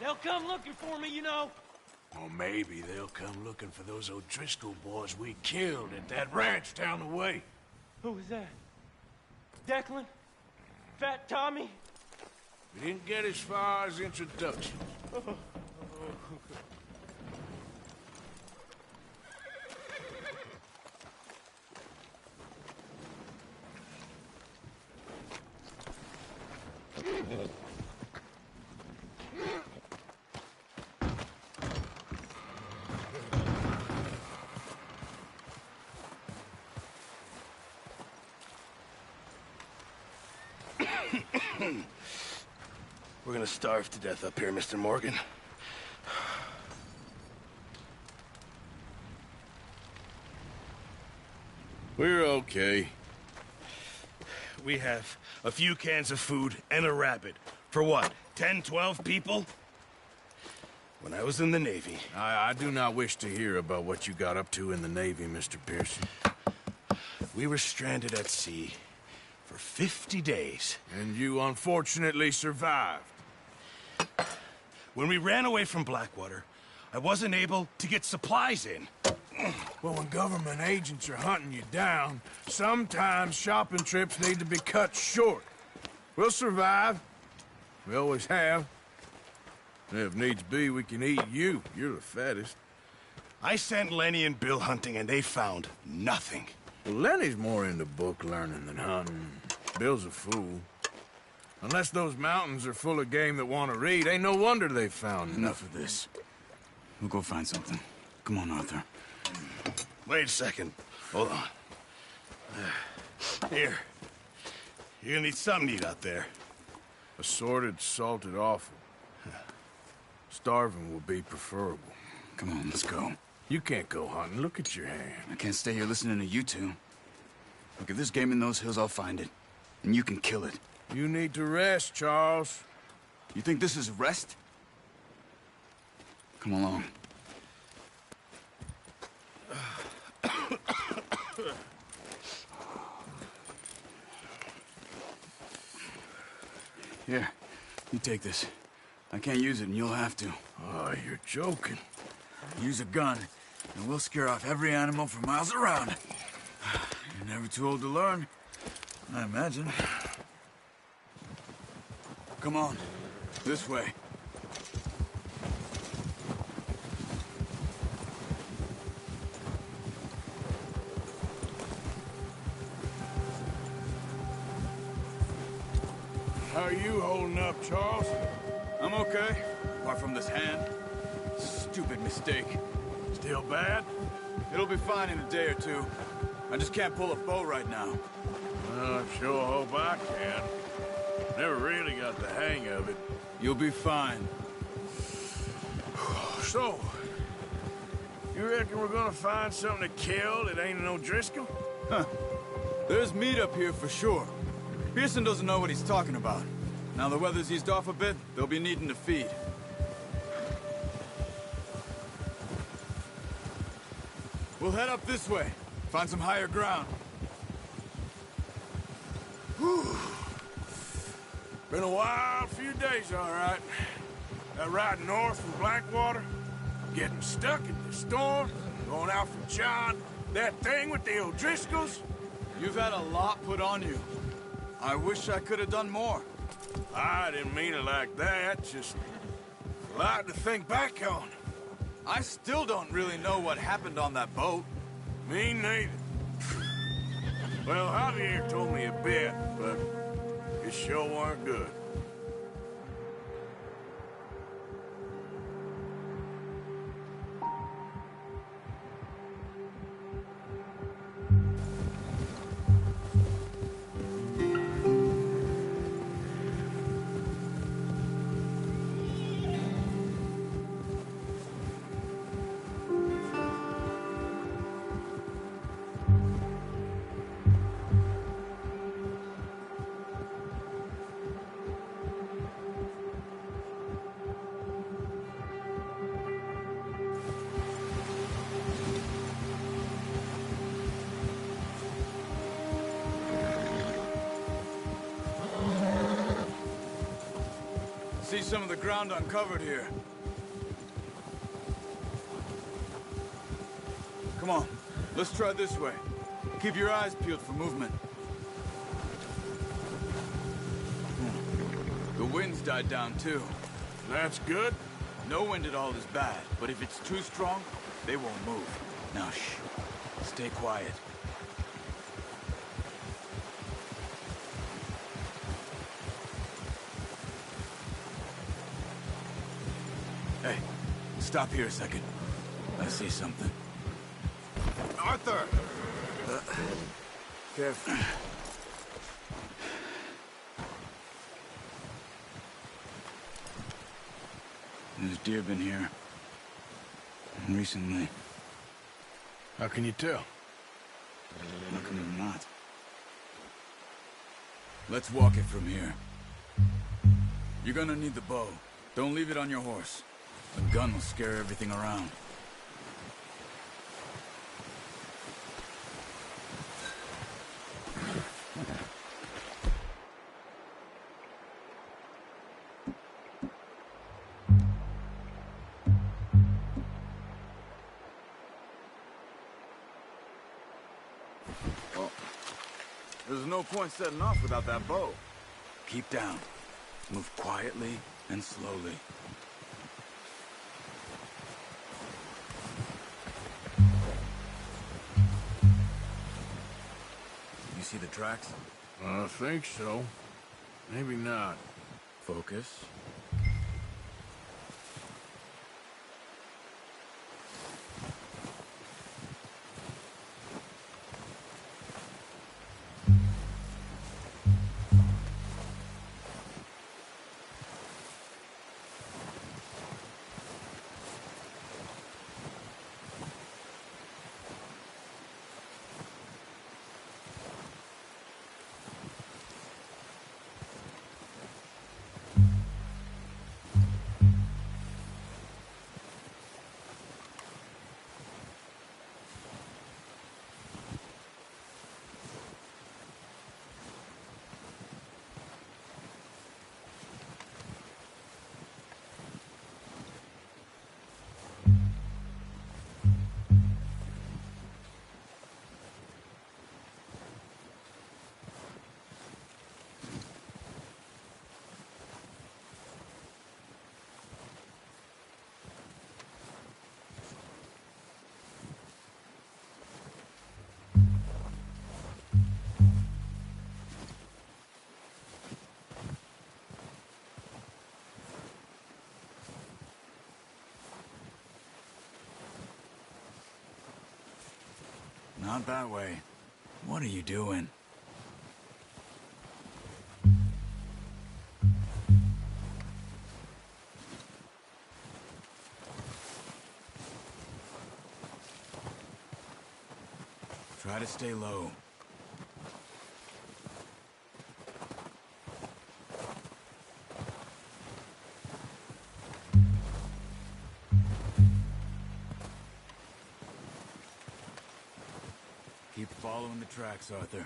They'll come looking for me, you know. Or maybe they'll come looking for those O'Driscoll boys we killed at that ranch down the way. Who was that? Declan? Fat Tommy? We didn't get as far as introductions. We're gonna starve to death up here, Mr. Morgan. We're okay. We have a few cans of food and a rabbit. For what, 10, 12 people? When I was in the Navy... I do not wish to hear about what you got up to in the Navy, Mr. Pearson. We were stranded at sea for 50 days. And you unfortunately survived. When we ran away from Blackwater, I wasn't able to get supplies in. Well, when government agents are hunting you down, sometimes shopping trips need to be cut short. We'll survive. We always have. And if needs be, we can eat you. You're the fattest. I sent Lenny and Bill hunting, and they found nothing. Well, Lenny's more into book learning than hunting. Bill's a fool. Unless those mountains are full of game that want to read, ain't no wonder they found Enough of this. We'll go find something. Come on, Arthur. Wait a second. Hold on. Here. You're gonna need something to eat out there. Assorted, salted offal. Starving will be preferable. Come on, let's go. You can't go hunting. Look at your hand. I can't stay here listening to you two. Look, if there's game in those hills, I'll find it. And you can kill it. You need to rest, Charles. You think this is rest? Come along. Here, you take this. I can't use it, and you'll have to. Oh, you're joking. Use a gun, and we'll scare off every animal for miles around. You're never too old to learn, I imagine. Come on, this way. How are you holding up, Charles? I'm okay, apart from this hand. Stupid mistake. Still bad? It'll be fine in a day or two. I just can't pull a bow right now. I sure hope I can. Never really got the hang of it. You'll be fine. So, you reckon we're gonna find something to kill that ain't an O'Driscoll? Huh. There's meat up here for sure. Pearson doesn't know what he's talking about. Now the weather's eased off a bit, they'll be needing to feed. We'll head up this way. Find some higher ground. Whew. Been a wild few days, all right. That ride north from Blackwater, getting stuck in the storm, going out from John, that thing with the O'Driscolls. You've had a lot put on you. I wish I could have done more. I didn't mean it like that, just a lot to think back on. I still don't really know what happened on that boat. Me neither. Well, Javier told me a bit, but it sure weren't good. some of the ground uncovered here. Come on, let's try this way. Keep your eyes peeled for movement. The wind's died down too. That's good. No wind at all is bad, but if it's too strong, they won't move. Now shh, stay quiet. Hey, stop here a second. I see something. Arthur! Careful. There's deer been here. Recently. How can you tell? How come they're not? Let's walk it from here. You're gonna need the bow. Don't leave it on your horse. The gun will scare everything around. Well, there's no point setting off without that bow. Keep down. Move quietly and slowly. You see the tracks? I think so. Maybe not. Focus. Not that way. What are you doing? Try to stay low. Keep following the tracks, Arthur.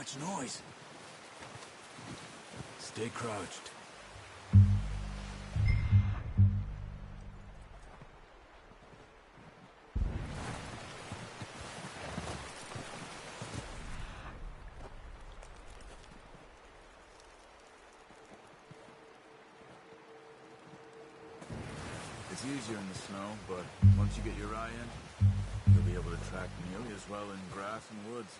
much noise. Stay crouched. It's easier in the snow, but once you get your eye in, you'll be able to track nearly as well in grass and woods.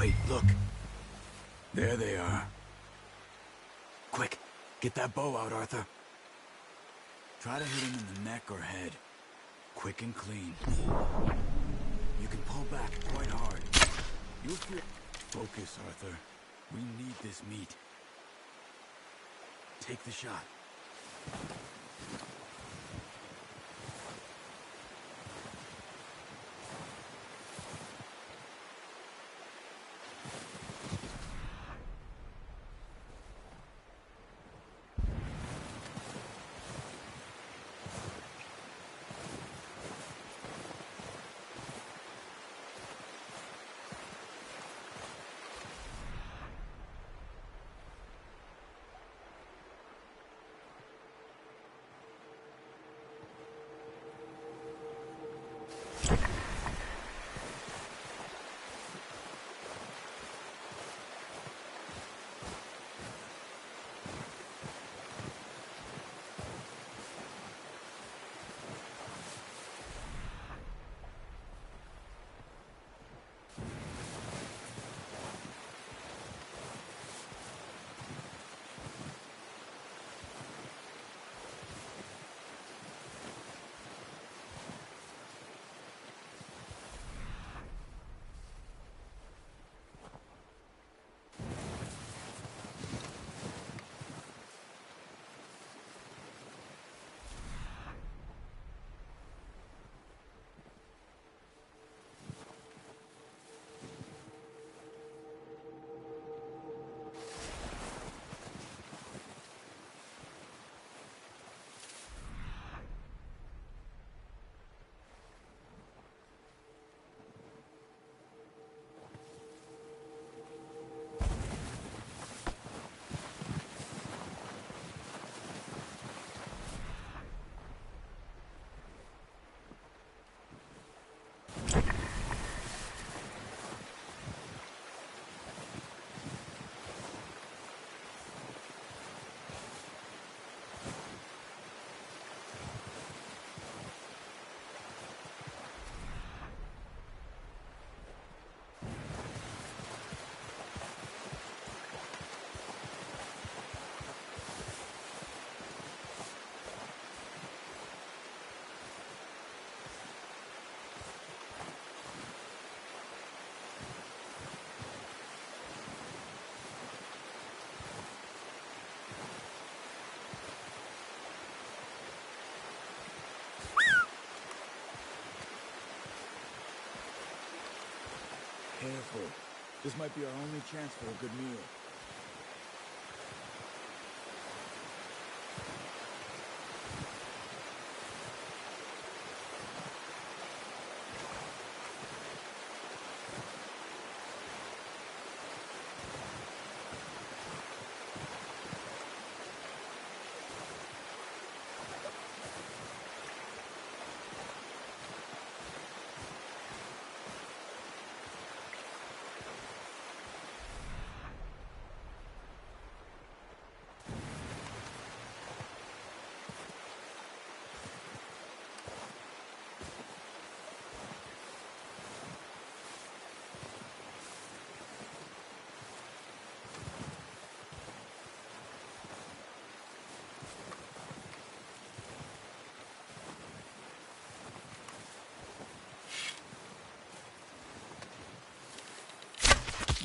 Wait, look. There they are. Quick, get that bow out, Arthur. Try to hit him in the neck or head. Quick and clean. You can pull back quite hard. You'll feel... Focus, Arthur. We need this meat. Take the shot. Careful. This might be our only chance for a good meal.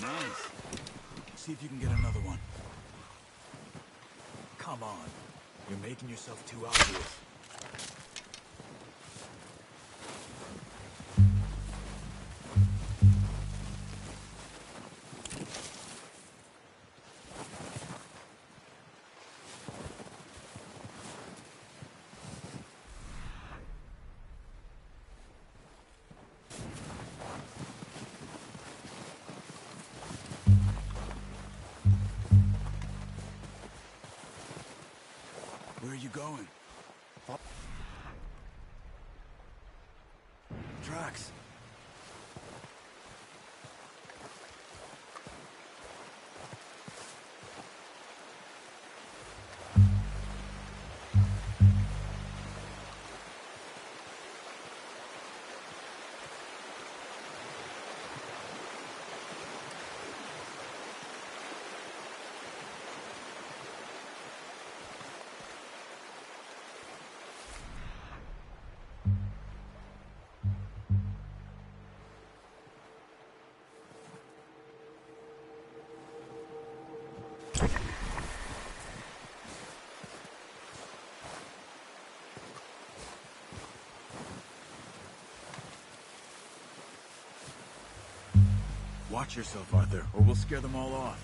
Nice. See if you can get another one. Come on. You're making yourself too obvious. Where are you going? Tracks. Watch yourself, Arthur, or we'll scare them all off.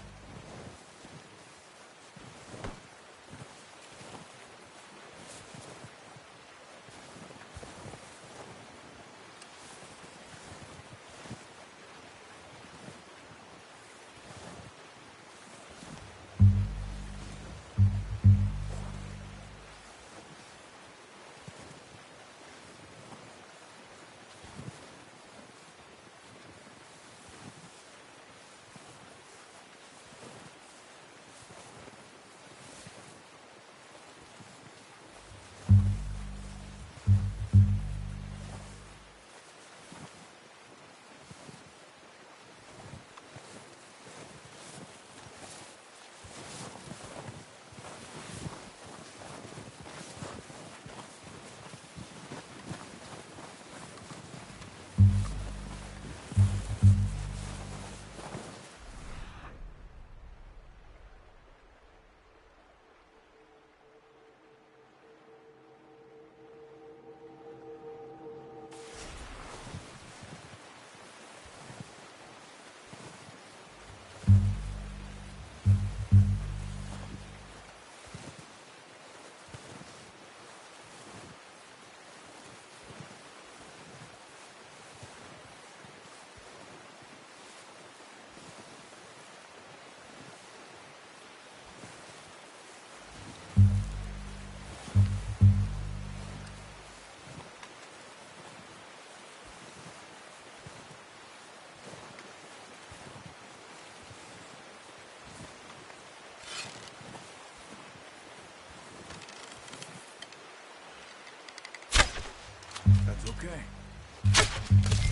That's okay.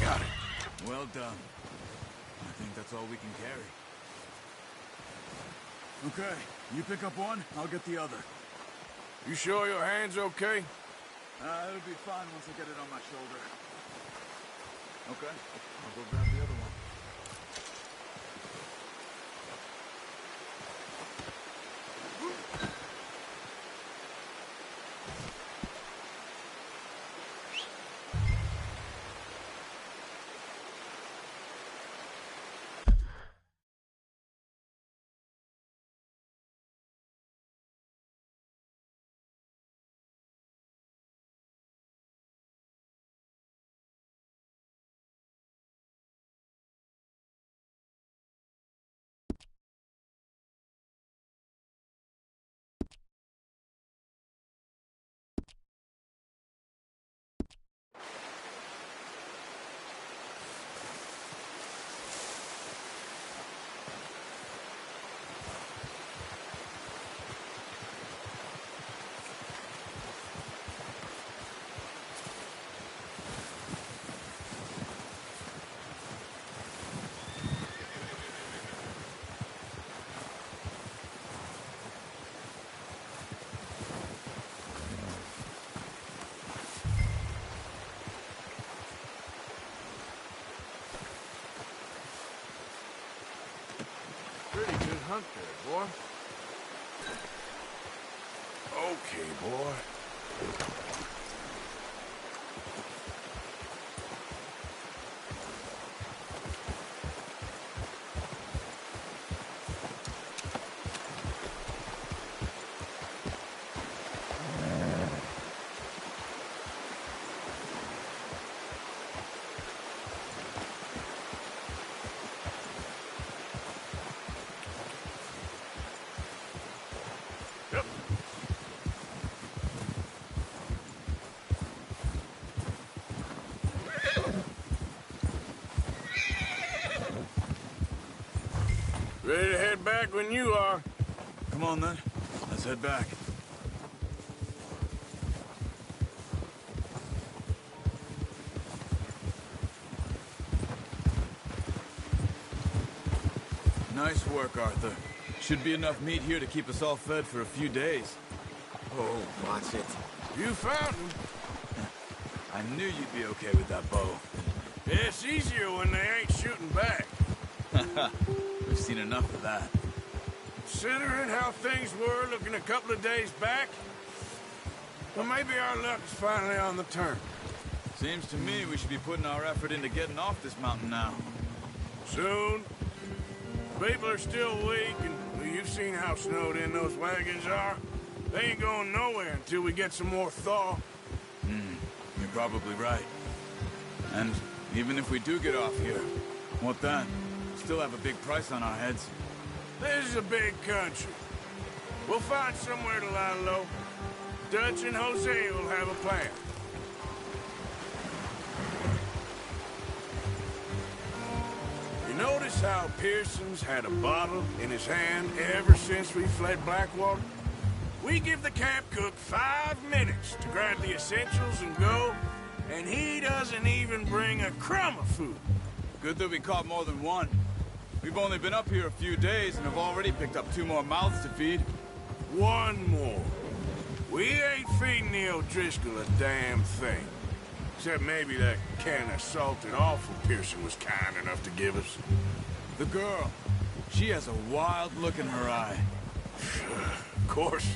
Got it. Well done. I think that's all we can carry. Okay, you pick up one, I'll get the other. You sure your hand's okay? It'll be fine once I get it on my shoulder. Okay, I'll go grab the other one. hunt there, boy. Okay, boy. Ready to head back when you are. Come on, then. Let's head back. Nice work, Arthur. Should be enough meat here to keep us all fed for a few days. Oh, watch it. You found him. I knew you'd be okay with that bow. It's easier when they ain't shooting back. We've seen enough of that. Considering how things were looking a couple of days back, well, maybe our luck's finally on the turn. Seems to me we should be putting our effort into getting off this mountain now. Soon. People are still weak, and well, you've seen how snowed in those wagons are. They ain't going nowhere until we get some more thaw. You're probably right. And even if we do get off here, what then? Still have a big price on our heads. This is a big country. We'll find somewhere to lie low. Dutch and Jose will have a plan. You notice how Pearson's had a bottle in his hand ever since we fled Blackwater? We give the camp cook 5 minutes to grab the essentials and go, and he doesn't even bring a crumb of food. Good that we caught more than one. We've only been up here a few days and have already picked up 2 more mouths to feed. One more. We ain't feeding the O'Driscoll a damn thing. Except maybe that can of salted offal Pearson was kind enough to give us. The girl. She has a wild look in her eye. Of course.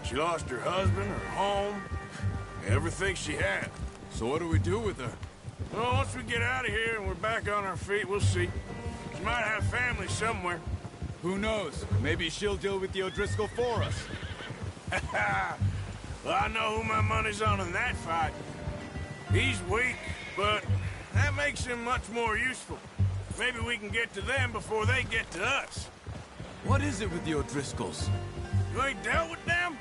She lost her husband, her home, everything she had. So what do we do with her? Well, once we get out of here and we're back on our feet, we'll see. She might have family somewhere. Who knows? Maybe she'll deal with the O'Driscoll for us. Well, I know who my money's on in that fight. He's weak, but that makes him much more useful. Maybe we can get to them before they get to us. What is it with the O'Driscolls? You ain't dealt with them?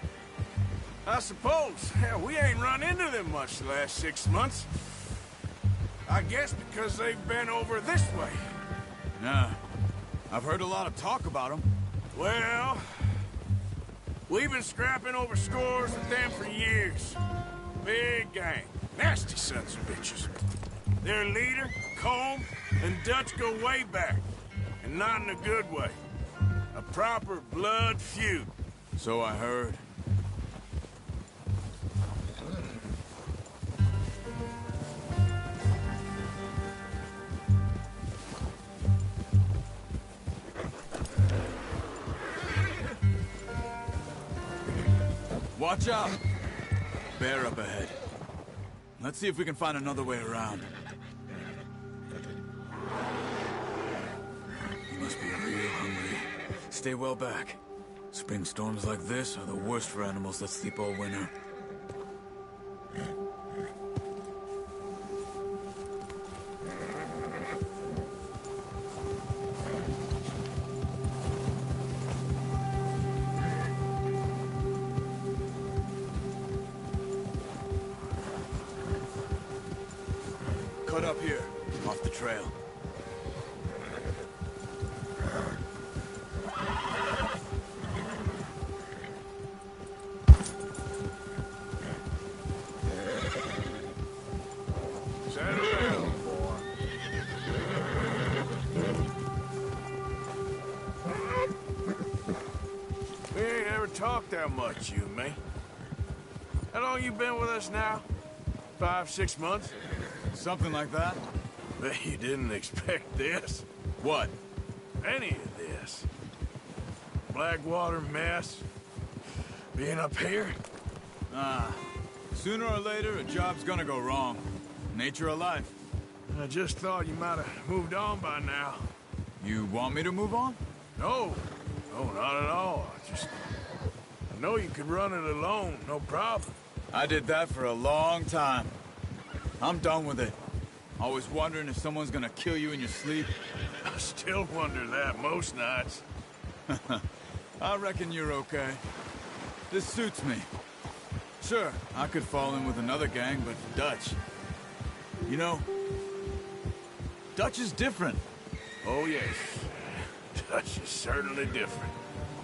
I suppose. Hell, we ain't run into them much the last 6 months. I guess because they've been over this way. Nah. I've heard a lot of talk about them. Well, we've been scrapping over scores with them for years. Big gang. Nasty sons of bitches. Their leader, Combe, and Dutch go way back. And not in a good way. A proper blood feud. So I heard. Watch out! Bear up ahead. Let's see if we can find another way around. You must be real hungry. Stay well back. Spring storms like this are the worst for animals that sleep all winter. Cut up here, off the trail. Settle down, boy. We ain't ever talked that much, you and me. How long you been with us now? 5, 6 months? Something like that? Bet you didn't expect this. What? Any of this. Blackwater mess. Being up here? Sooner or later, a job's gonna go wrong. Nature of life. I just thought you might have moved on by now. You want me to move on? No. No, not at all. I know you could run it alone, no problem. I did that for a long time. I'm done with it. Always wondering if someone's gonna kill you in your sleep. I still wonder that most nights. I reckon you're okay. This suits me. Sure, I could fall in with another gang, but Dutch... You know, Dutch is different. Oh, yes. Dutch is certainly different.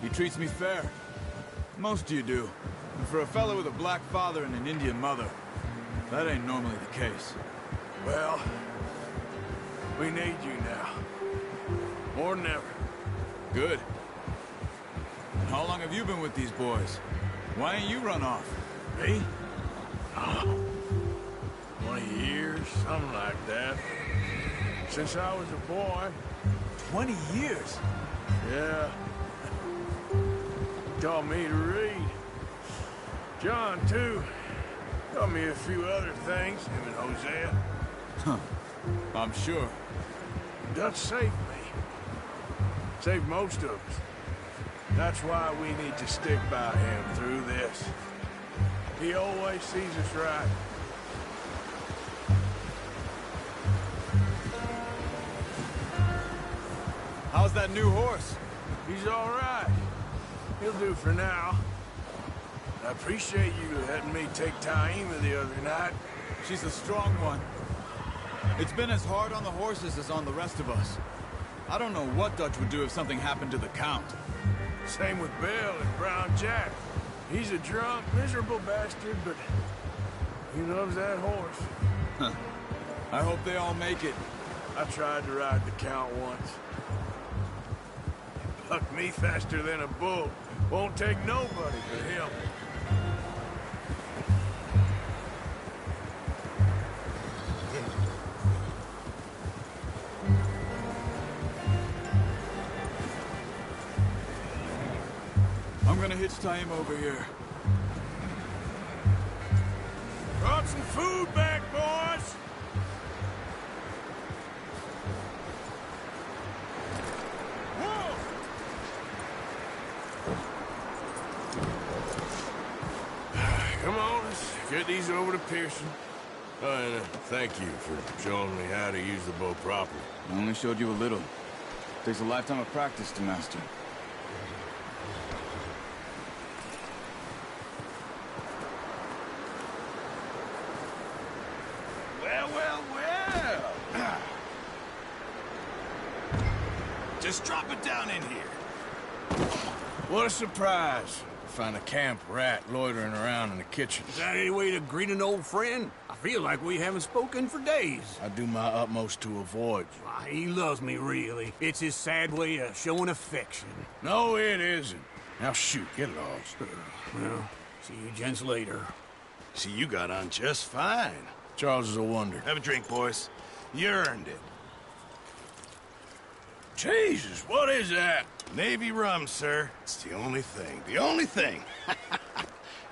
He treats me fair. Most of you do. And for a fellow with a black father and an Indian mother, that ain't normally the case. Well, we need you now. More than ever. Good. And how long have you been with these boys? Why ain't you run off? Me? Oh, 20 years, something like that. Since I was a boy. 20 years? Yeah. Taught me to read. John, too. Taught me a few other things, him and Hosea. Huh. I'm sure. Dutch saved me. Saved most of us. That's why we need to stick by him through this. He always sees us right. How's that new horse? He's all right. He'll do for now. I appreciate you letting me take Taima the other night. She's a strong one. It's been as hard on the horses as on the rest of us. I don't know what Dutch would do if something happened to the Count. Same with Bill and Brown Jack. He's a drunk, miserable bastard, but he loves that horse. I hope they all make it. I tried to ride the Count once. He bucked me faster than a bull. Won't take nobody but him. I'm gonna hitch Taima over here. Brought some food back, boys! Whoa! Come on, let's get these over to Pearson. Oh, and thank you for showing me how to use the bow properly. I only showed you a little. Takes a lifetime of practice to master. Well. Just drop it down in here. What a surprise. Find a camp rat loitering around in the kitchen. Is that any way to greet an old friend? I feel like we haven't spoken for days. I do my utmost to avoid you. Why, he loves me, really. It's his sad way of showing affection. No, it isn't. Now shoot, get lost. Well, see you gents later. See, you got on just fine. Charles is a wonder. Have a drink, boys. You earned it. Jesus, what is that? Navy rum, sir. It's the only thing. The only thing.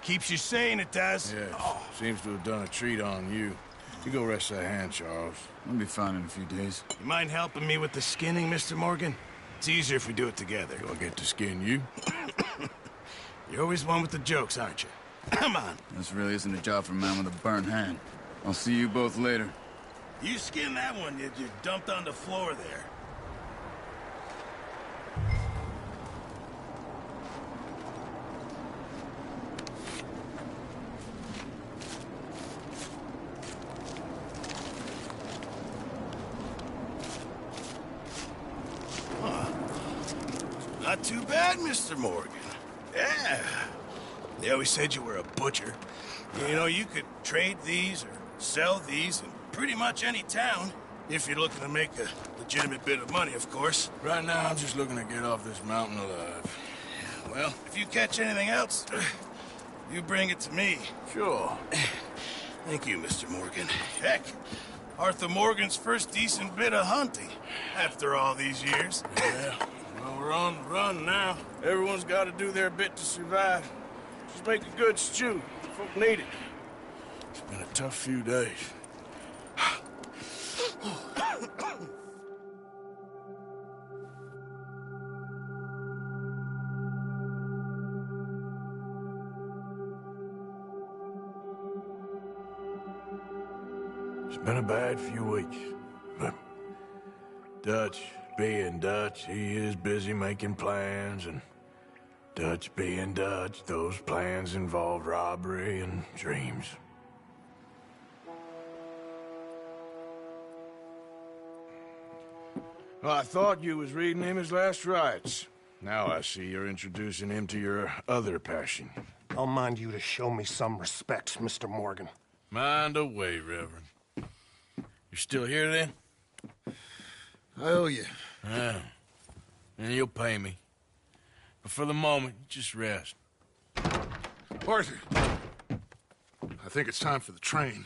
Keeps you sane, it does. Yes, seems to have done a treat on you. You go rest that hand, Charles. I'll be fine in a few days. You mind helping me with the skinning, Mr. Morgan? It's easier if we do it together. Do I get to skin you? You're always one with the jokes, aren't you? Come on. This really isn't a job for a man with a burnt hand. I'll see you both later. You skin that one you dumped on the floor there. Not too bad, Mr. Morgan. Yeah. They always said you were a butcher. You know, you could trade these or sell these in pretty much any town, if you're looking to make a legitimate bit of money, of course. Right now, I'm just looking to get off this mountain alive. Well, if you catch anything else, you bring it to me. Sure. Thank you, Mr. Morgan. Heck, Arthur Morgan's first decent bit of hunting, after all these years. Yeah, well, We're on the run now. Everyone's got to do their bit to survive. Just make a good stew. Folk need it. It's been a tough few days. It's been a bad few weeks, but Dutch being Dutch, he is busy making plans, and Dutch being Dutch, those plans involve robbery and dreams. Well, I thought you was reading him his last rites. Now I see you're introducing him to your other passion. I'll mind you to show me some respect, Mr. Morgan. Mind away, Reverend. You still here, then? I owe you. Yeah. And you'll pay me. But for the moment, just rest. Arthur, I think it's time for the train.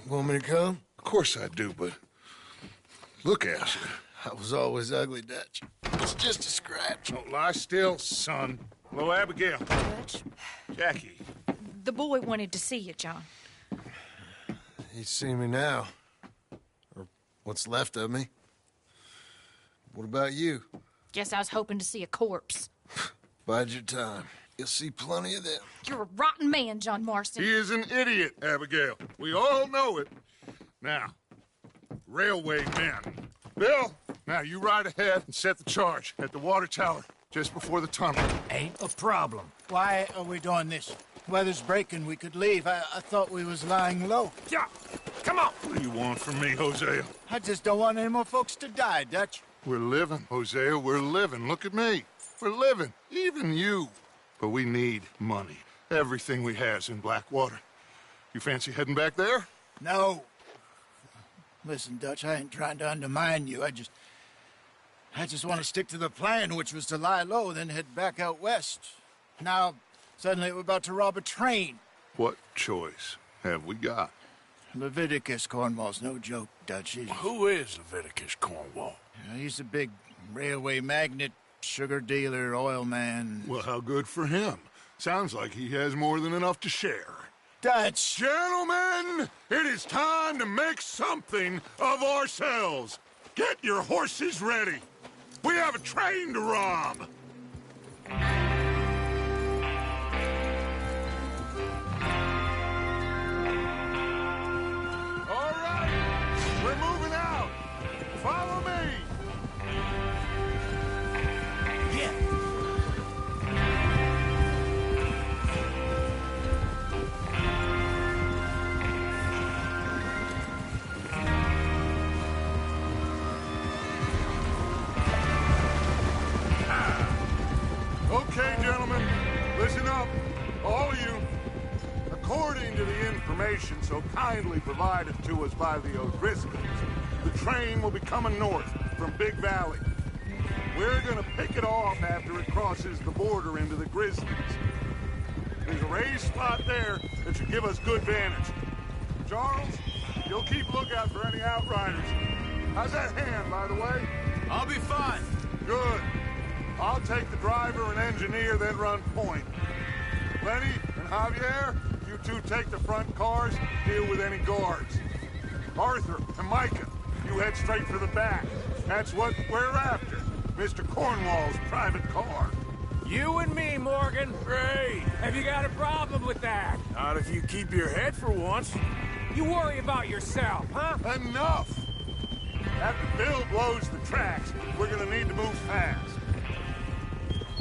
Want me to come? Of course I do, but look at you. I was always ugly, Dutch. It's just a scratch. Don't lie still, son. Hello, Abigail. Dutch, Jackie. the boy wanted to see you, John. He's seen me now. Or what's left of me. What about you? Guess I was hoping to see a corpse. Bide your time. You'll see plenty of them. You're a rotten man, John Marston. He is an idiot, Abigail. We all know it. Now, railway men. Bill, now you ride ahead and set the charge at the water tower just before the tunnel. Ain't a problem. Why are we doing this? Weather's breaking. We could leave. I thought we was lying low. Yeah, come on. What do you want from me, Hosea? I just don't want any more folks to die, Dutch. We're living, Hosea. We're living. Look at me. We're living. Even you. But we need money. Everything we has in Blackwater. You fancy heading back there? No. Listen, Dutch, I ain't trying to undermine you. I just want to stick to the plan, which was to lie low, then head back out west. Now, suddenly we're about to rob a train. What choice have we got? Leviticus Cornwall's no joke, Dutch. Who is Leviticus Cornwall? He's a big railway magnate, sugar dealer, oil man. Well, how good for him. Sounds like he has more than enough to share. Dutch! Gentlemen, it is time to make something of ourselves. Get your horses ready. We have a train to rob. All right, we're moving out. Follow me. Okay, gentlemen, listen up, all of you. According to the information so kindly provided to us by the O'Driscolls, the train will be coming north from Big Valley. We're gonna pick it off after it crosses the border into the Grizzlies. There's a raised spot there that should give us good vantage. Charles, you'll keep lookout for any outriders. How's that hand, by the way? I'll be fine. Good. I'll take the driver and engineer, then run point. Lenny and Javier, you two take the front cars, deal with any guards. Arthur and Micah, you head straight for the back. That's what we're after. Mr. Cornwall's private car. You and me, Morgan. Great. Have you got a problem with that? Not if you keep your head for once. You worry about yourself, huh? Enough! After Bill blows the tracks, we're gonna need to move fast.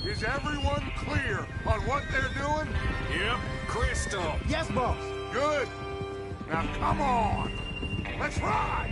Is everyone clear on what they're doing? Yep. Crystal. Yes, boss. Good. Now come on. Let's ride!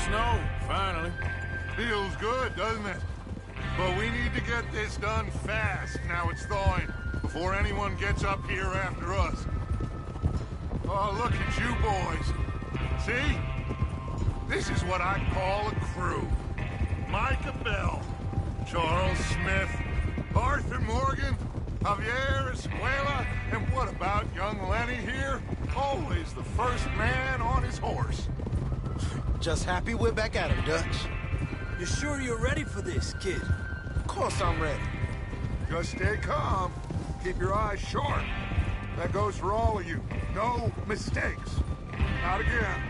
snow, finally. Feels good, doesn't it? But we need to get this done fast, now it's thawing, before anyone gets up here after us. Oh, look at you boys. See? This is what I call a crew. Micah Bell, Charles Smith, Arthur Morgan, Javier Escuela, and what about young Lenny here? Always the first man on his horse. Just happy we're back at him, Dutch. You sure you're ready for this, kid? Of course I'm ready. Just stay calm. Keep your eyes sharp. That goes for all of you. No mistakes. Not again.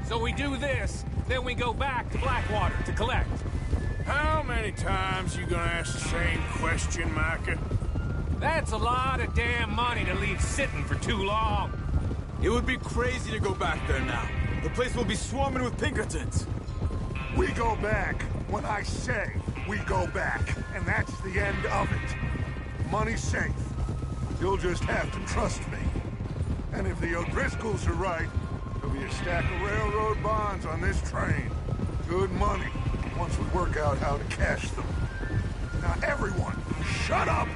So we do this, then we go back to Blackwater to collect. How many times you gonna ask the same question, Micah? That's a lot of damn money to leave sitting for too long. It would be crazy to go back there now. The place will be swarming with Pinkertons. We go back when I say we go back, and that's the end of it. Money's safe. You'll just have to trust me. And if the O'Driscolls are right, there'll be a stack of railroad bonds on this train. Good money, once we work out how to cash them. Now everyone, shut up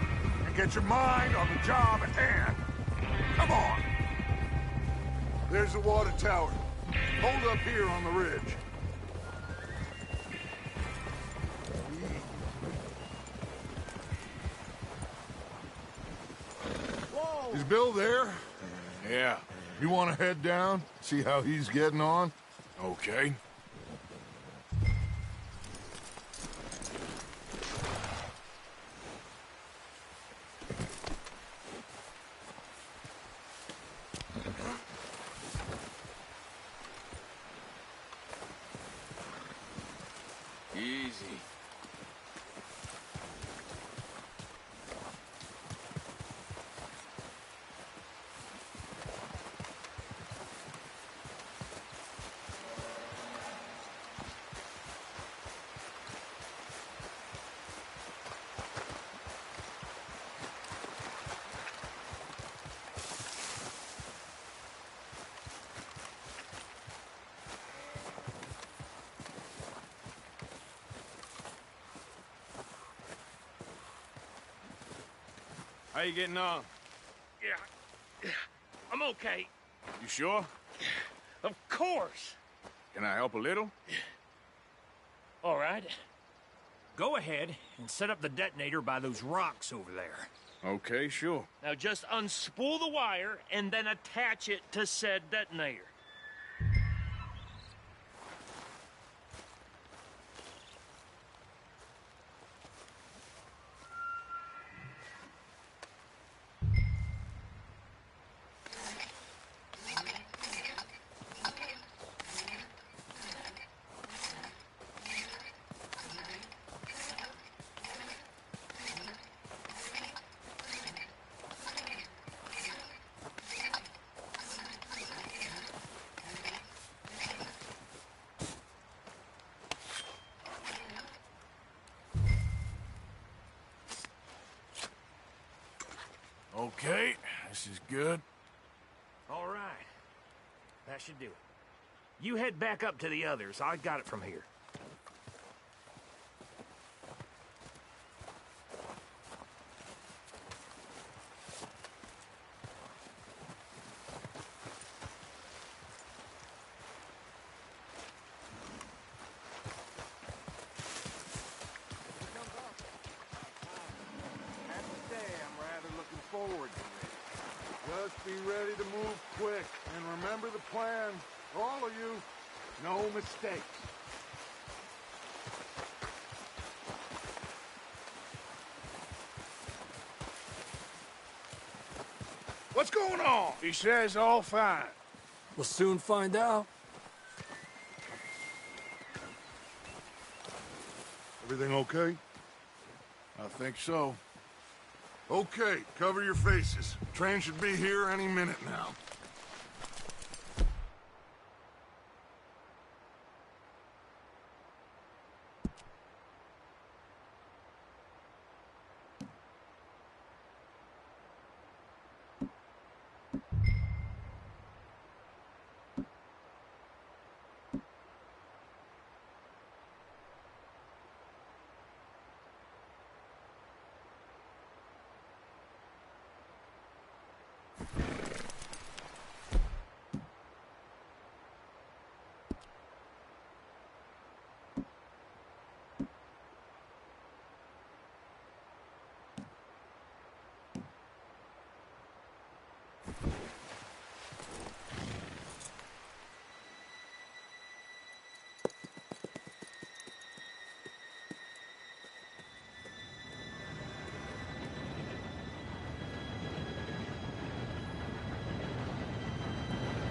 and get your mind on the job at hand. Come on. There's the water tower. Hold up here on the ridge. Is Bill there? Yeah. You want to head down? See how he's getting on? Okay. Easy. How you getting on? Yeah, I'm okay. You sure? Of course. Can I help a little? All right. Go ahead and set up the detonator by those rocks over there. Okay, sure. Now just unspool the wire and then attach it to said detonator. Okay, this is good. All right. That should do it. You head back up to the others. I got it from here. Forward to this. Just be ready to move quick, and remember the plan. All of you, no mistakes. What's going on? He says all fine. We'll soon find out. Everything okay? I think so. Okay, cover your faces. Train should be here any minute now.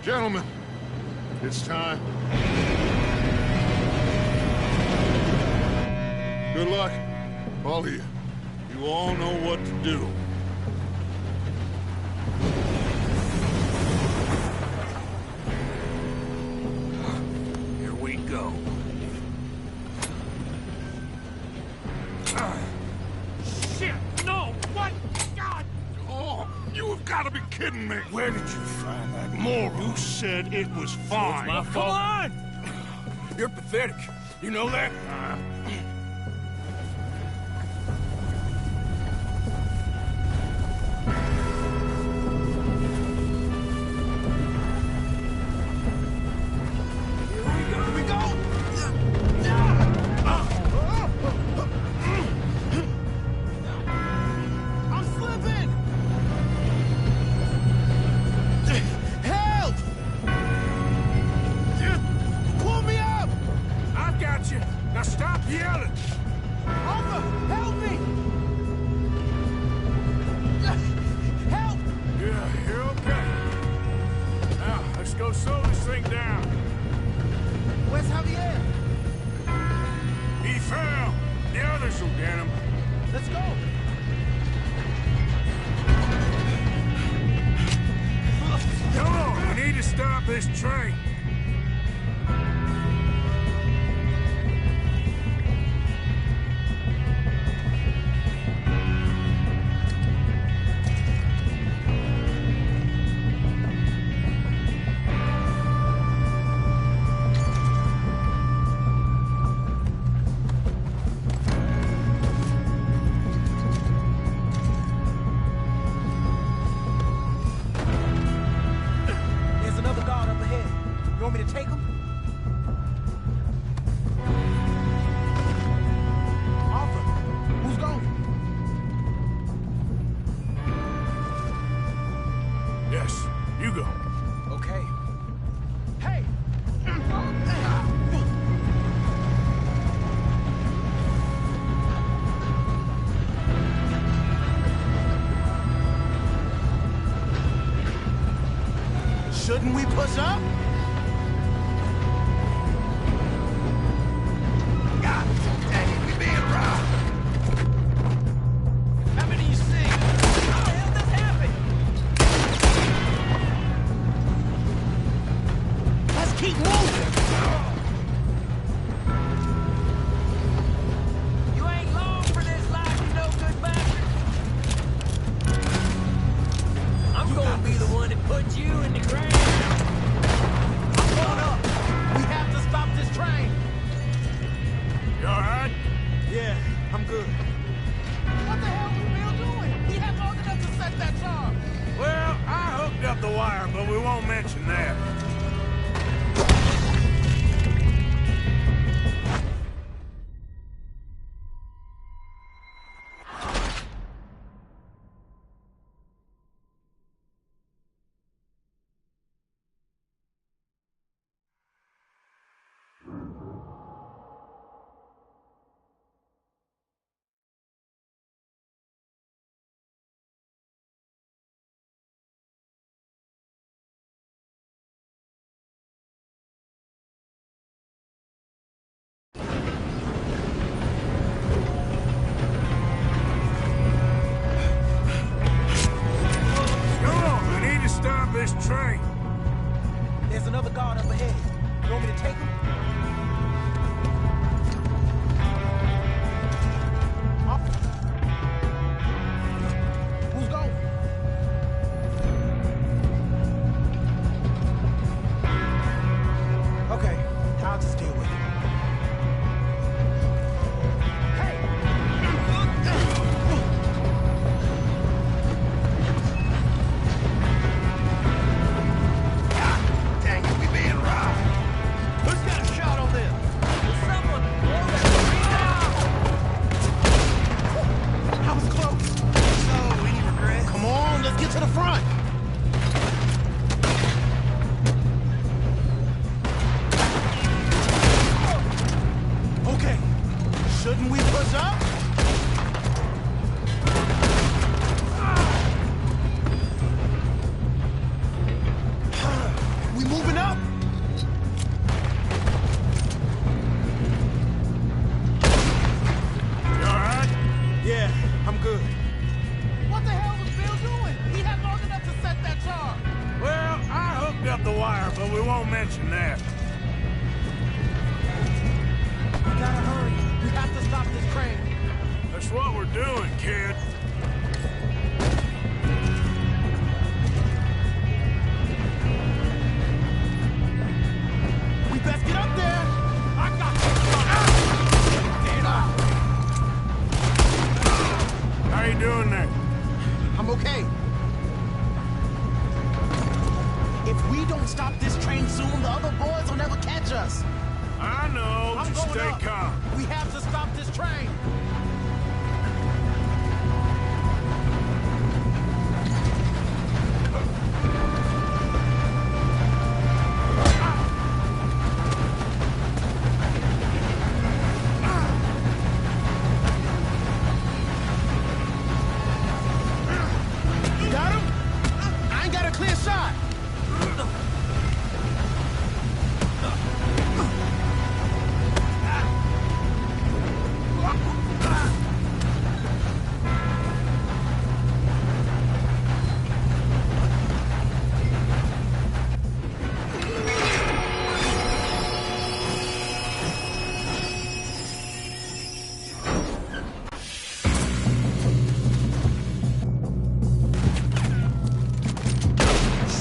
Gentlemen, it's time. Good luck, all of you. You all know what to do. Here we go. Shit! No! What? God! Oh, you have got to be kidding me. Where did you find that moron? You said it was fine. It's my fault. Come on! You're pathetic. You know that? Now stop yelling! Arthur, help me! Help! Yeah, you're okay. Now, let's go slow this thing down. Where's Javier? He fell. The others will get him. Let's go! Come on, we need to stop this train. Yes, you go. Okay. Hey! Shouldn't we push up? God dang it, we being robbed! How many you see? How the hell this happened? Let's keep moving! You ain't long for this life, you no good bastard. I'm gonna be the one that puts you in the ground. I'm going up. We have to stop this train. You all right? Yeah, I'm good. What the hell was Bill doing? He had long enough to set that charge. Well, I hooked up the wire, but we won't mention that. Stop this train! There's another guard up ahead. You want me to take him? Who's going? Okay, I'll just deal with it. To the front! Okay, shouldn't we push up? We kid. We best get up there! I got you! How you doing there? I'm okay. If we don't stop this train soon, the other boys will never catch us. I know. I'm Just going stay up. calm. We have to stop this train. You got him? I ain't got a clear shot.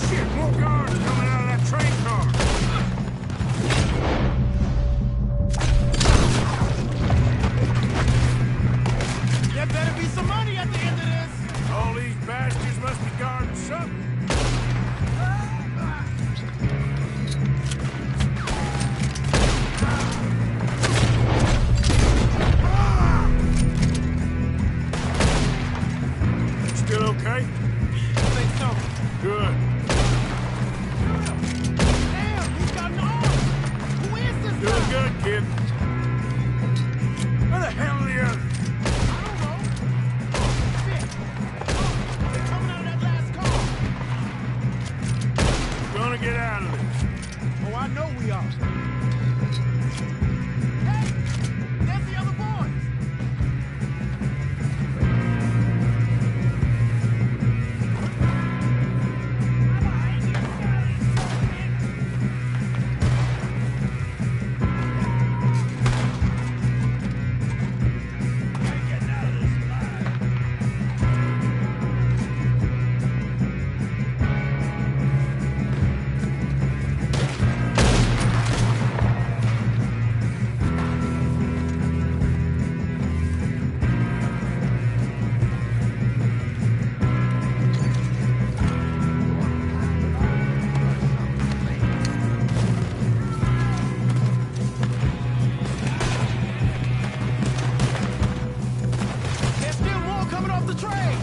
Shit, more guards are coming out of that train car. There better be some money at the end of this. All these bastards must be guarding something. Still okay? I think so. Good. Damn, he's got an arm. Who is this Doing guy? good, kid. Where the hell are the others? I don't know. Shit. Oh, they're coming out of that last car. Gonna get out of this. Oh, I know we are. Hey, there's the other boys. There's still more coming off the train.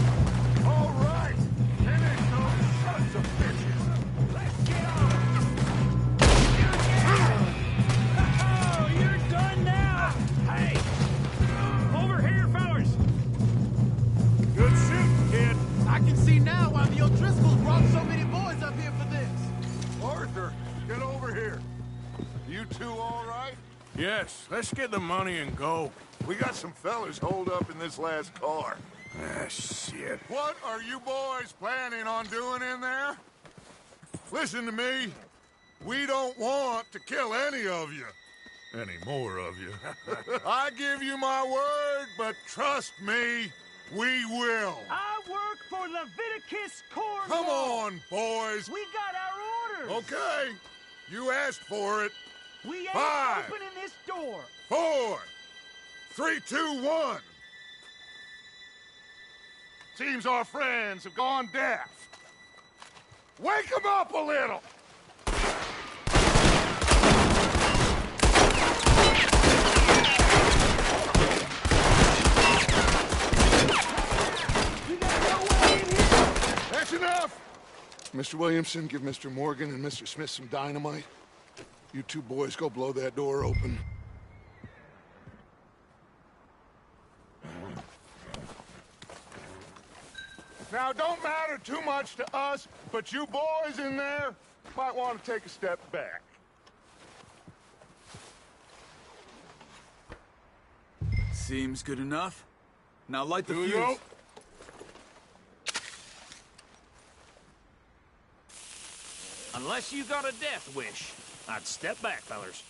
All right. Finish those sons of bitches. Let's get on. Oh, you're done now. Hey! Over here, fellas! Good shooting, kid. I can see now why the O'Driscolls brought so many boys up here for this. Arthur, get over here. You two all right? Yes, let's get the money and go. We got some fellas holed up in this last car. Ah, shit. What are you boys planning on doing in there? Listen to me. We don't want to kill any of you. Any more of you. I give you my word, but trust me, we will. I work for Leviticus Corps. Come on, boys. We got our orders. Okay. You asked for it. We ain't 5, opening this door. 4, 3, 2, 1. Seems our friends have gone deaf. Wake them up a little. That's enough. Mr. Williamson, give Mr. Morgan and Mr. Smith some dynamite. You two boys go blow that door open. Now, it don't matter too much to us, but you boys in there might want to take a step back. Seems good enough. Now light the Here we fuse. go. Unless you got a death wish, I'd step back, fellers.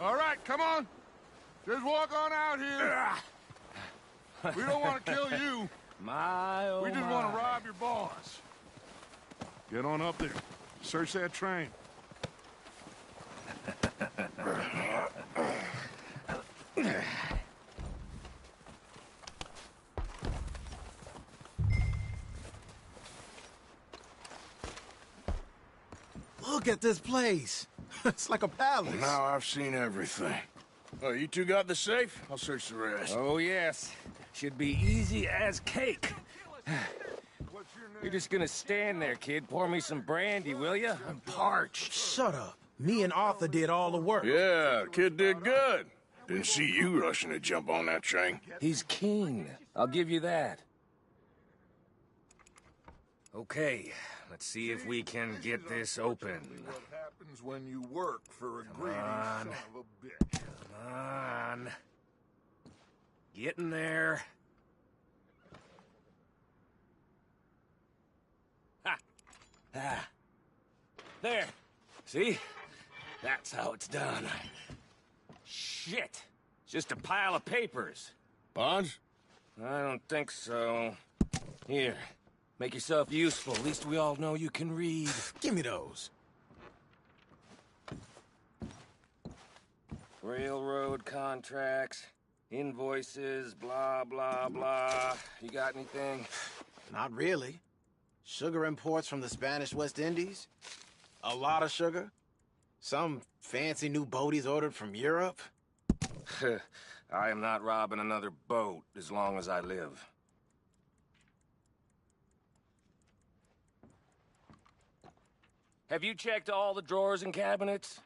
All right, come on. Just walk on out here. We don't want to kill you. My, oh We just want to rob your boss. Get on up there. Search that train. Look at this place. It's like a palace. Now I've seen everything. Oh, you two got the safe? I'll search the rest. Oh, yes. Should be easy as cake. You're just gonna stand there, kid. Pour me some brandy, will you? I'm parched. Shut up. Me and Arthur did all the work. Yeah, the kid did good. Didn't see you rushing to jump on that train. He's keen. I'll give you that. Okay, let's see if we can get this open. What happens when you work for a greedy on. son of a bitch? Come on. Get in there. Ha! Ah. There. See? That's how it's done. Shit. It's just a pile of papers. Bonds? I don't think so. Here. Make yourself useful. At least we all know you can read. Give me those. Railroad contracts, invoices, blah, blah, blah. You got anything? Not really. Sugar imports from the Spanish West Indies. A lot of sugar. Some fancy new boat he's ordered from Europe. I am not robbing another boat as long as I live. Have you checked all the drawers and cabinets?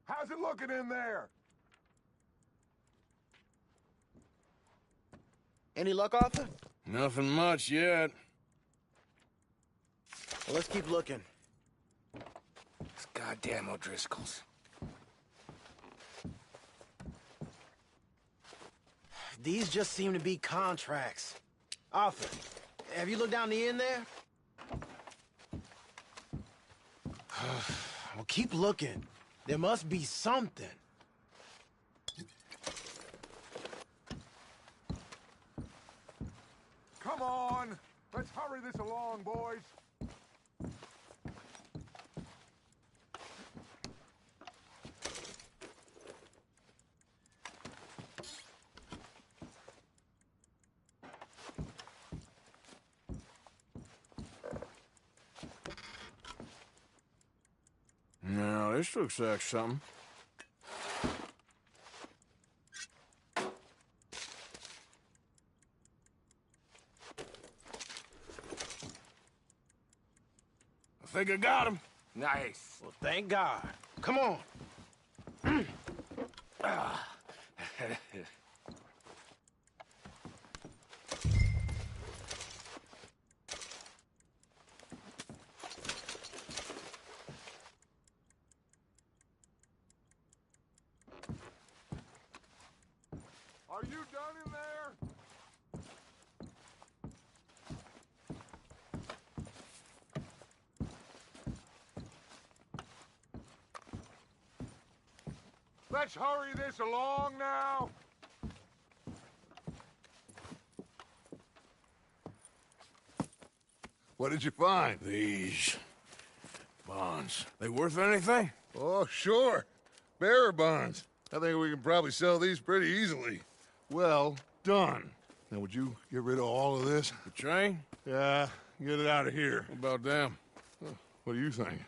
How's it looking in there? Any luck, Arthur? Nothing much yet. Well, let's keep looking. It's goddamn O'Driscolls. These just seem to be contracts. Arthur, have you looked down the end there? Well, keep looking. There must be something. Come on. Let's hurry this along, boys. Now, this looks like something. I think I got him. Nice. Well, thank God. Come on. Are you done in there? Let's hurry this along now. What did you find? These bonds. They worth anything? Oh, sure. Bearer bonds. I think we can probably sell these pretty easily. Well done. Now, would you get rid of all of this? The train? Yeah, get it out of here. What about them? What do you think?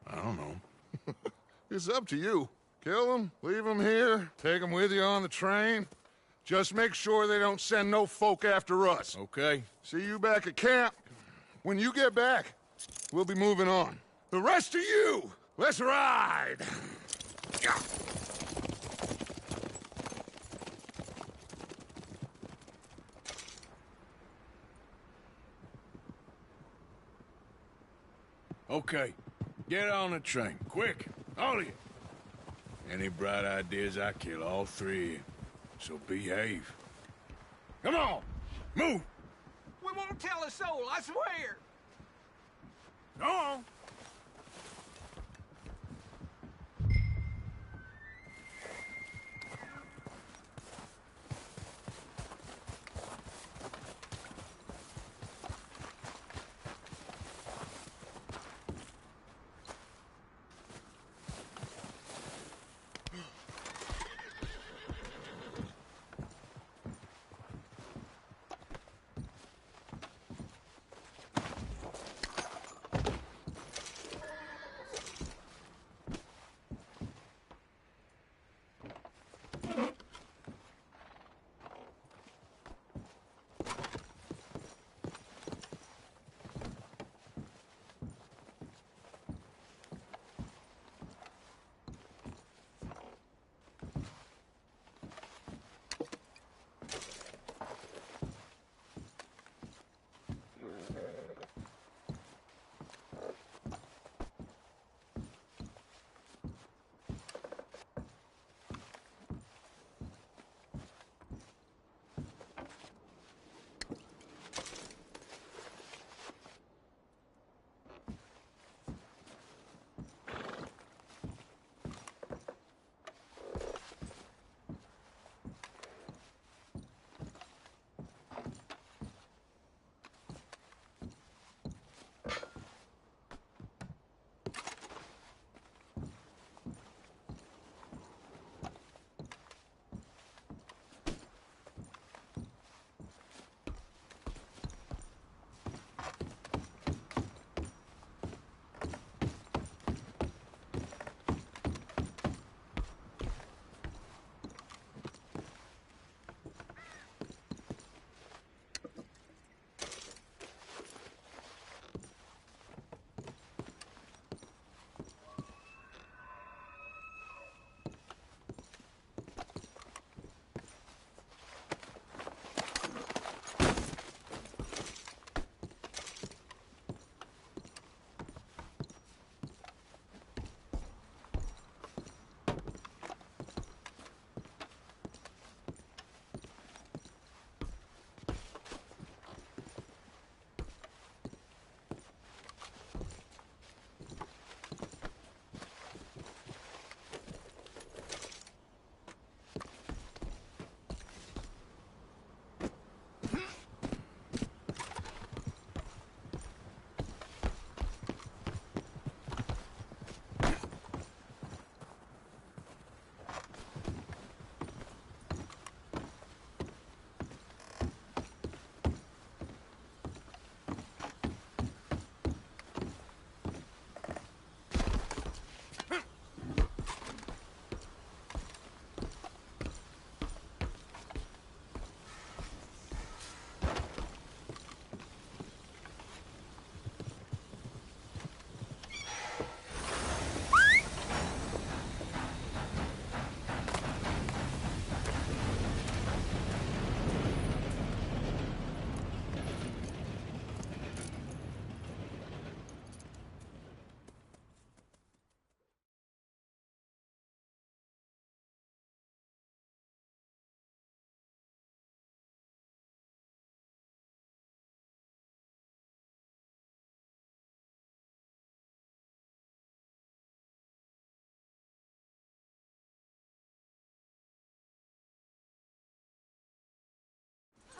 I don't know. It's up to you. Kill them, leave them here, take them with you on the train. Just make sure they don't send no folk after us. Okay. See you back at camp. When you get back, we'll be moving on. The rest of you, let's ride! Okay. Get on the train. Quick. All of you. Any bright ideas, I kill all three of you. So behave. Come on! Move! We won't tell a soul, I swear. Go on.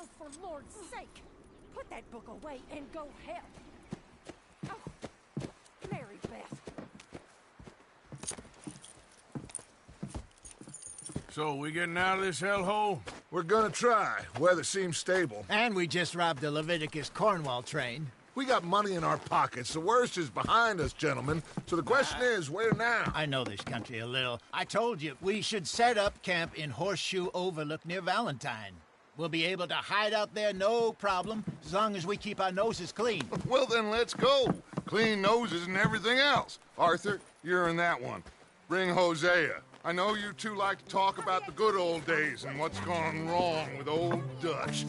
Oh, for Lord's sake, put that book away and go help. Oh, Mary Beth. So, we getting out of this hellhole? We're gonna try. Weather seems stable. And we just robbed the Leviticus Cornwall train. We got money in our pockets. The worst is behind us, gentlemen. So the question is, where now? I know this country a little. I told you, we should set up camp in Horseshoe Overlook near Valentine. We'll be able to hide out there, no problem, as long as we keep our noses clean. Well, then let's go. Clean noses and everything else. Arthur, you're in that one. Bring Hosea. I know you two like to talk about the good old days and what's gone wrong with old Dutch.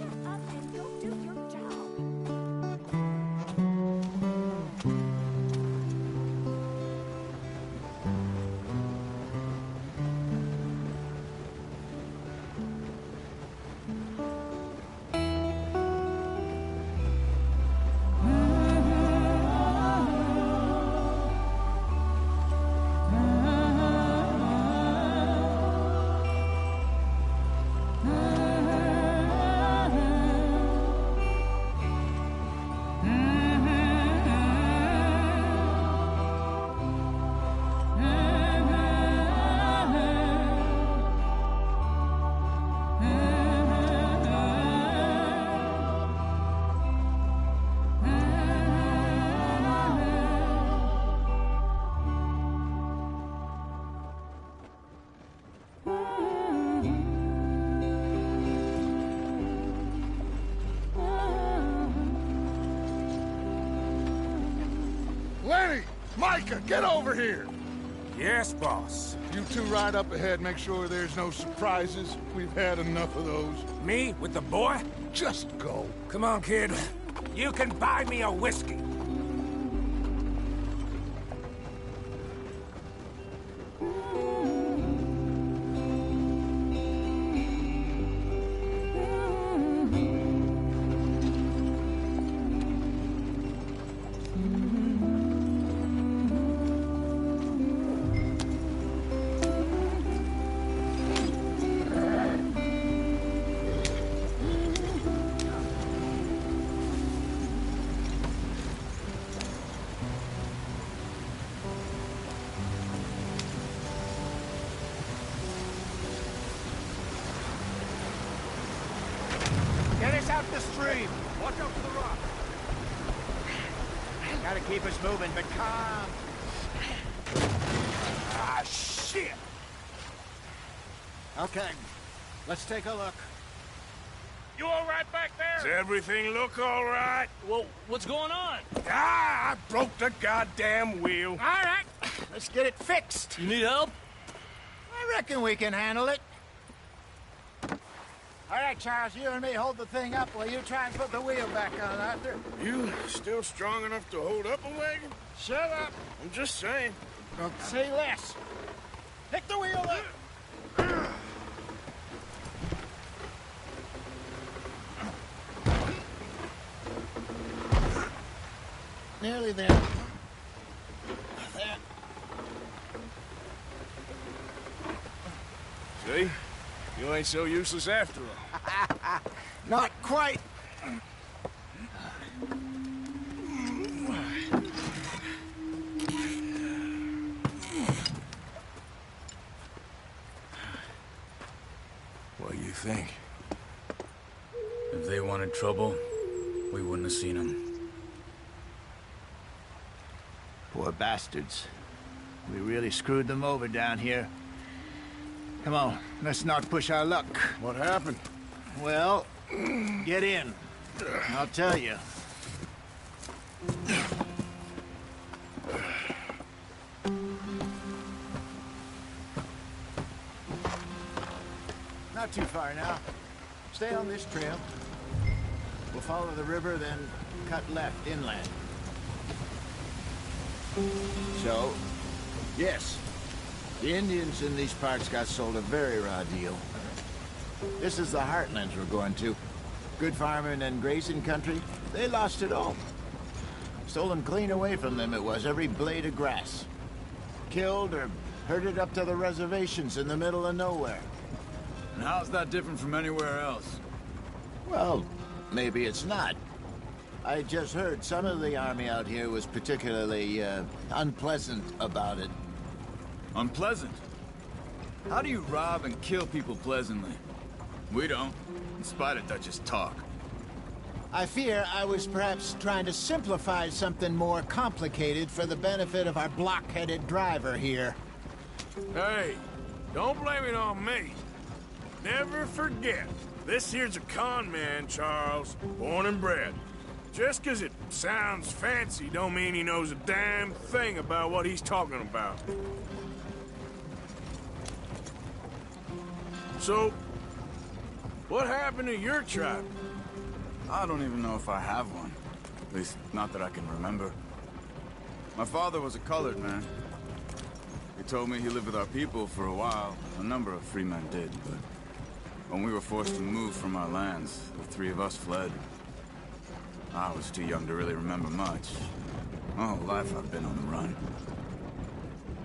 Micah, get over here! Yes, boss. You two ride up ahead, make sure there's no surprises. We've had enough of those. Me with the boy? Just go. Come on, kid. You can buy me a whiskey. Get us out the stream. Watch out for the rock. Gotta keep us moving, but calm. Ah, shit! Okay, let's take a look. You all right back Does there? everything look all right? Well, what's going on? Ah, I broke the goddamn wheel. All right, let's get it fixed. You need help? I reckon we can handle it. All right, Charles, you and me hold the thing up while you try and put the wheel back on, Arthur. You still strong enough to hold up a wagon? Shut up. I'm just saying. Don't say less. Pick the wheel up. Nearly there. There. See? You ain't so useless after all. Not quite. What do you think? If they wanted trouble, we wouldn't have seen them. Poor bastards. We really screwed them over down here. Come on, let's not push our luck. What happened? Well, get in. I'll tell you. Not too far now. Stay on this trail. We'll follow the river, then cut left inland. So, yes, the Indians in these parts got sold a very raw deal. This is the heartlands we're going to. Good farming and grazing country, they lost it all. Stolen clean away from them it was, every blade of grass. Killed or herded up to the reservations in the middle of nowhere. And how's that different from anywhere else? Well, maybe it's not. I just heard some of the army out here was particularly, unpleasant about it. Unpleasant? How do you rob and kill people pleasantly? We don't, in spite of Dutch's talk. I fear I was perhaps trying to simplify something more complicated for the benefit of our block-headed driver here. Hey, don't blame it on me. Never forget, this here's a con man, Charles, born and bred. Just 'cause it sounds fancy don't mean he knows a damn thing about what he's talking about. So, what happened to your tribe? I don't even know if I have one. At least, not that I can remember. My father was a colored man. He told me he lived with our people for a while. A number of free men did, but when we were forced to move from our lands, the three of us fled. I was too young to really remember much. My whole life I've been on the run.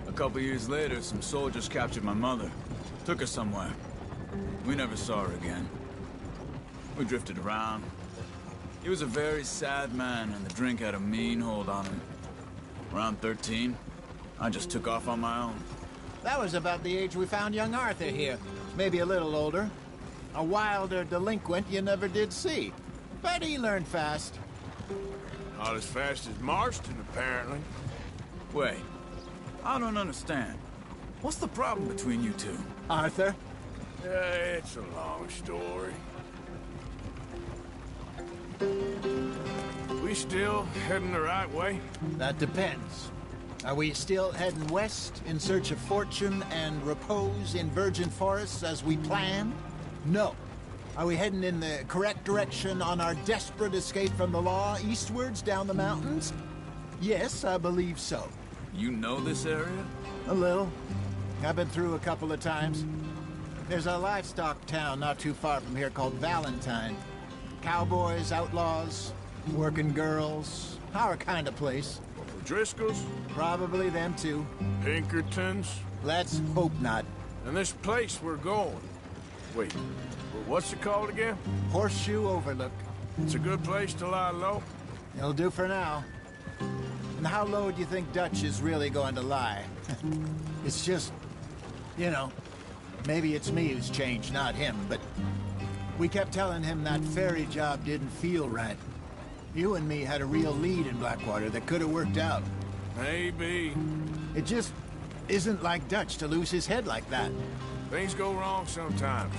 A couple years later, some soldiers captured my mother. Took her somewhere. We never saw her again. We drifted around. He was a very sad man, and the drink had a mean hold on him. Around 13, I just took off on my own. That was about the age we found young Arthur here. Maybe a little older. A wilder delinquent you never did see. But he learned fast. Not as fast as Marston, apparently. Wait, I don't understand. What's the problem between you two? Arthur? It's a long story. We still heading the right way? That depends. Are we still heading west in search of fortune and repose in virgin forests as we planned? No. Are we heading in the correct direction on our desperate escape from the law eastwards down the mountains? Yes, I believe so. You know this area? A little. I've been through a couple of times. There's a livestock town not too far from here called Valentine. Cowboys, outlaws, working girls, our kind of place. Driscoll's? Probably them too. Pinkertons? Let's hope not. And this place we're going. Wait, what's it called again? Horseshoe Overlook. It's a good place to lie low? It'll do for now. And how low do you think Dutch is really going to lie? It's just, you know, maybe it's me who's changed, not him, but we kept telling him that ferry job didn't feel right. You and me had a real lead in Blackwater that could have worked out. Maybe. It just isn't like Dutch to lose his head like that. Things go wrong sometimes.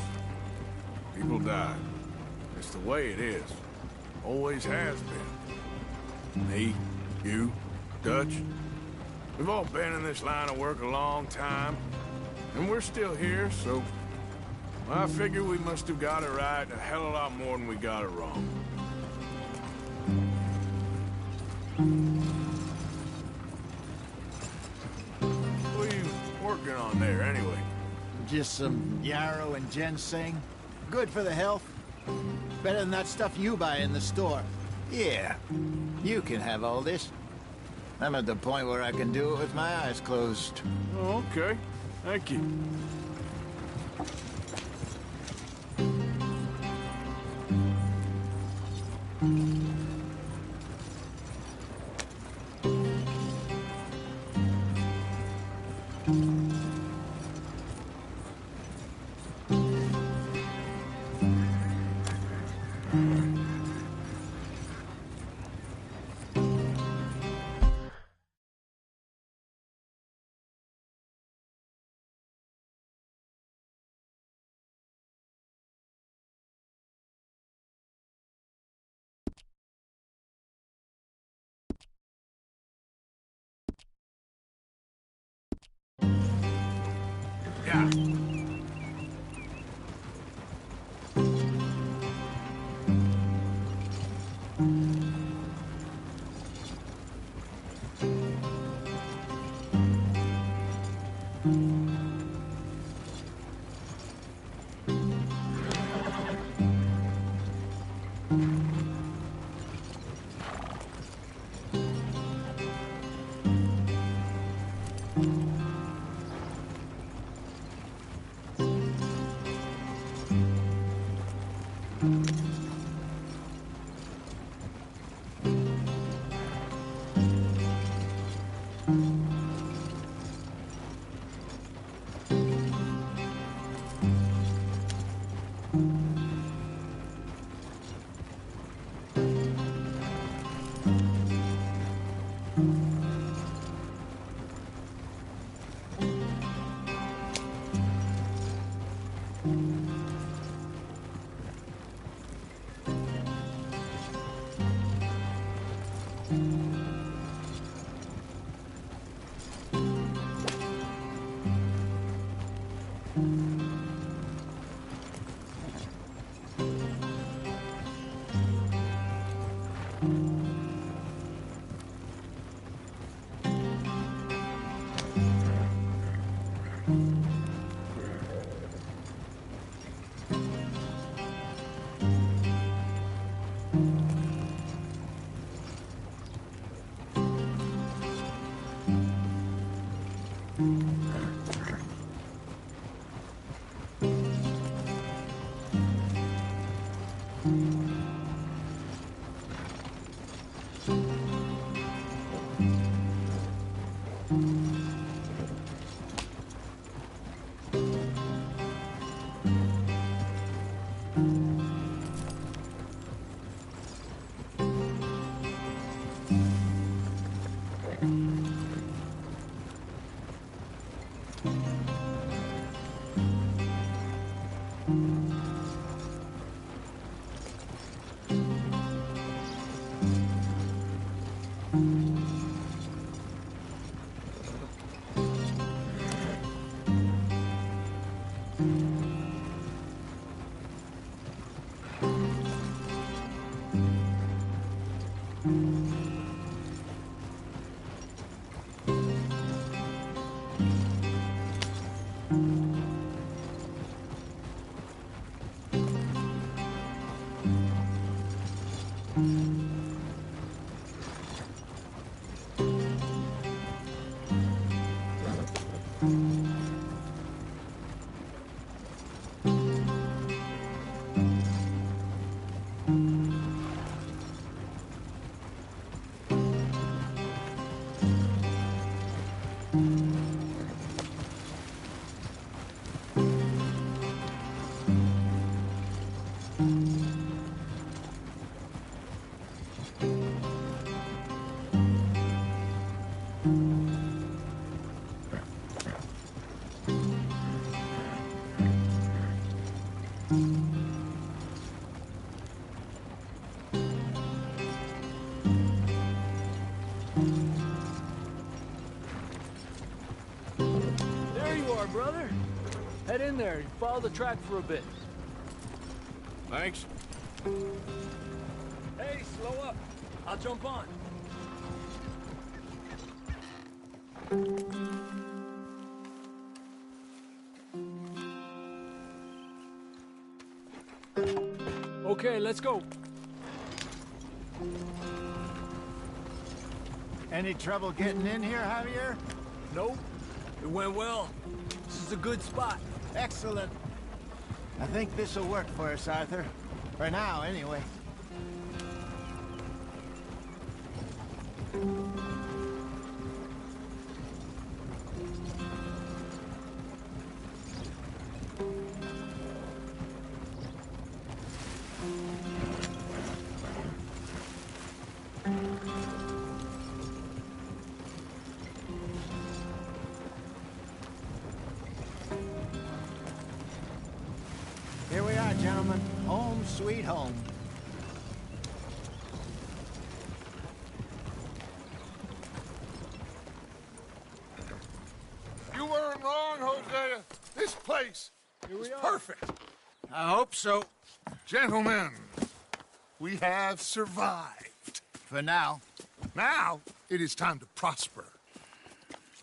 People die. It's the way it is. Always has been. Me, you, Dutch. We've all been in this line of work a long time. And we're still here, so... I figure we must have got it right a hell of a lot more than we got it wrong. What are you working on there, anyway? Just some yarrow and ginseng. Good for the health. Better than that stuff you buy in the store. Yeah, you can have all this. I'm at the point where I can do it with my eyes closed. Oh, okay. Thank you. Yeah. There you are, brother. Head in there and follow the track for a bit. Thanks. Hey, slow up. I'll jump on. Okay, let's go. Any trouble getting in here, Javier? Nope. It went well. This is a good spot. Excellent. I think this'll work for us, Arthur. For now, anyway. Here we are, gentlemen. Home sweet home. You weren't wrong, Hosea. This place is perfect. I hope so. Gentlemen, we have survived. For now. Now, it is time to prosper.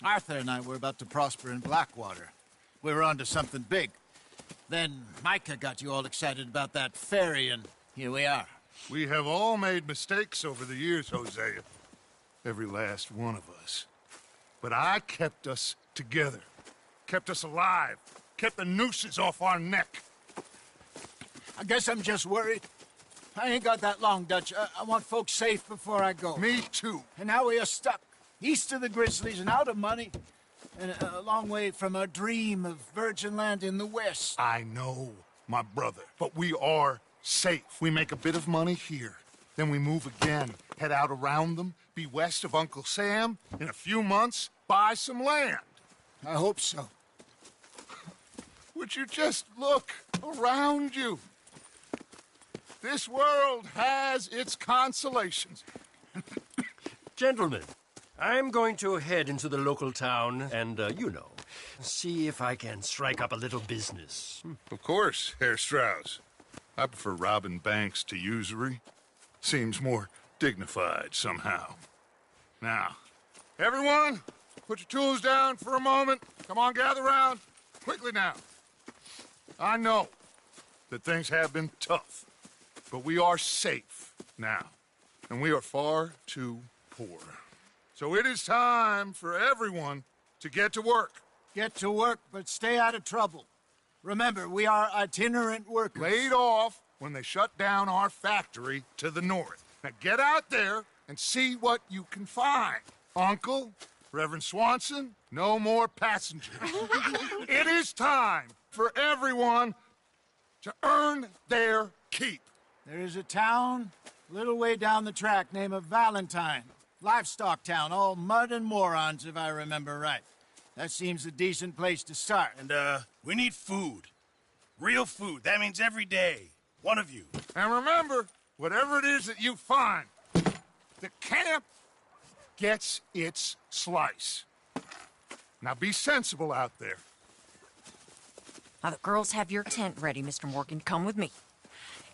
Arthur and I were about to prosper in Blackwater. We were onto something big. Then Micah got you all excited about that ferry, and here we are. We have all made mistakes over the years, Hosea. Every last one of us. But I kept us together. Kept us alive. Kept the nooses off our neck. I guess I'm just worried. I ain't got that long, Dutch. I want folks safe before I go. Me too. And now we are stuck, east of the Grizzlies and out of money, and a long way from our dream of virgin land in the west. I know, my brother, but we are safe. We make a bit of money here. Then we move again, head out around them, be west of Uncle Sam. In a few months, buy some land. I hope so. Would you just look around you? This world has its consolations. Gentlemen, I'm going to head into the local town and, see if I can strike up a little business. Of course, Herr Strauss. I prefer robbing banks to usury. Seems more dignified somehow. Now, everyone, put your tools down for a moment. Come on, gather round. Quickly now. I know that things have been tough, but we are safe now, and we are far too poor. So it is time for everyone to get to work. Get to work, but stay out of trouble. Remember, we are itinerant workers. Laid off when they shut down our factory to the north. Now get out there and see what you can find. Uncle, Reverend Swanson, no more passengers. It is time for everyone to earn their keep. There is a town a little way down the track named Valentine. Livestock town, all mud and morons, if I remember right. That seems a decent place to start. And, we need food. Real food. That means every day. One of you. And remember, whatever it is that you find, the camp gets its slice. Now be sensible out there. Now, the girls have your tent ready, Mr. Morgan. Come with me.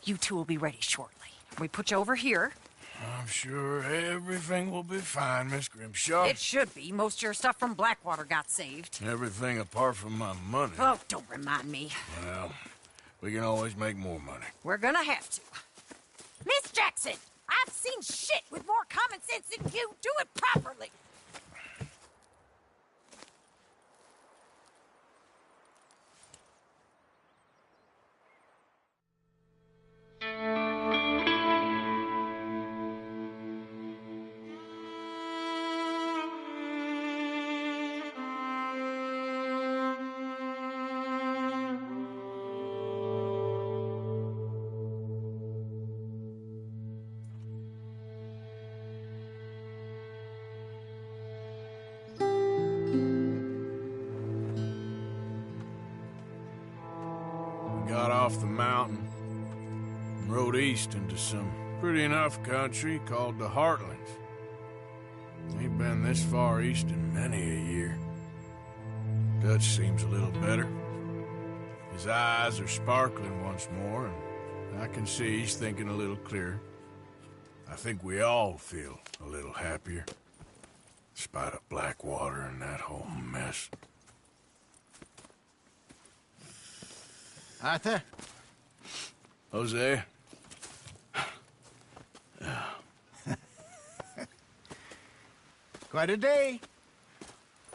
You two will be ready shortly. We put you over here. I'm sure everything will be fine, Miss Grimshaw. It should be. Most of your stuff from Blackwater got saved. Everything apart from my money. Oh, don't remind me. Well, we can always make more money. We're gonna have to. Miss Jackson, I've seen shit with more common sense than you. Do it properly. Got off the mountain and rode east into some pretty enough country called the Heartlands. Ain't been this far east in many a year. Dutch seems a little better. His eyes are sparkling once more, and I can see he's thinking a little clearer. I think we all feel a little happier, in spite of Blackwater and that whole mess. Arthur? Jose? Quite a day.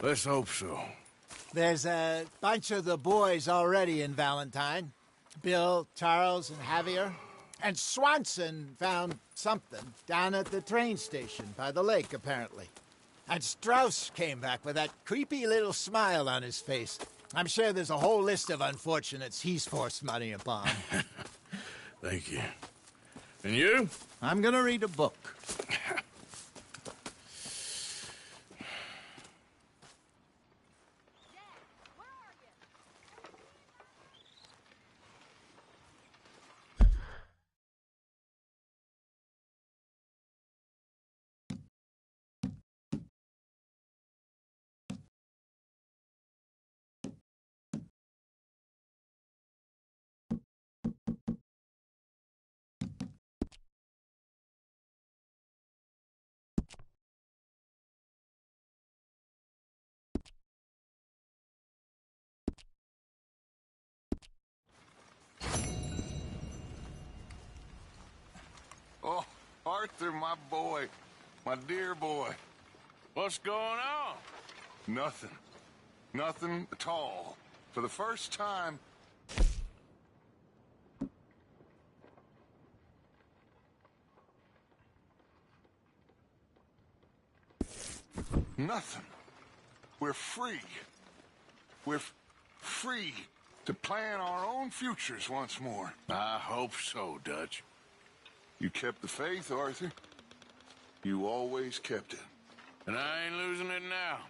Let's hope so. There's a bunch of the boys already in Valentine. Bill, Charles, and Javier. And Swanson found something down at the train station by the lake, apparently. And Strauss came back with that creepy little smile on his face. I'm sure there's a whole list of unfortunates he's forced money upon. Thank you. And you? I'm gonna read a book. Oh, Arthur, my boy. My dear boy. What's going on? Nothing. Nothing at all. For the first time... Nothing. We're free. We're free to plan our own futures once more. I hope so, Dutch. You kept the faith, Arthur. You always kept it. And I ain't losing it now.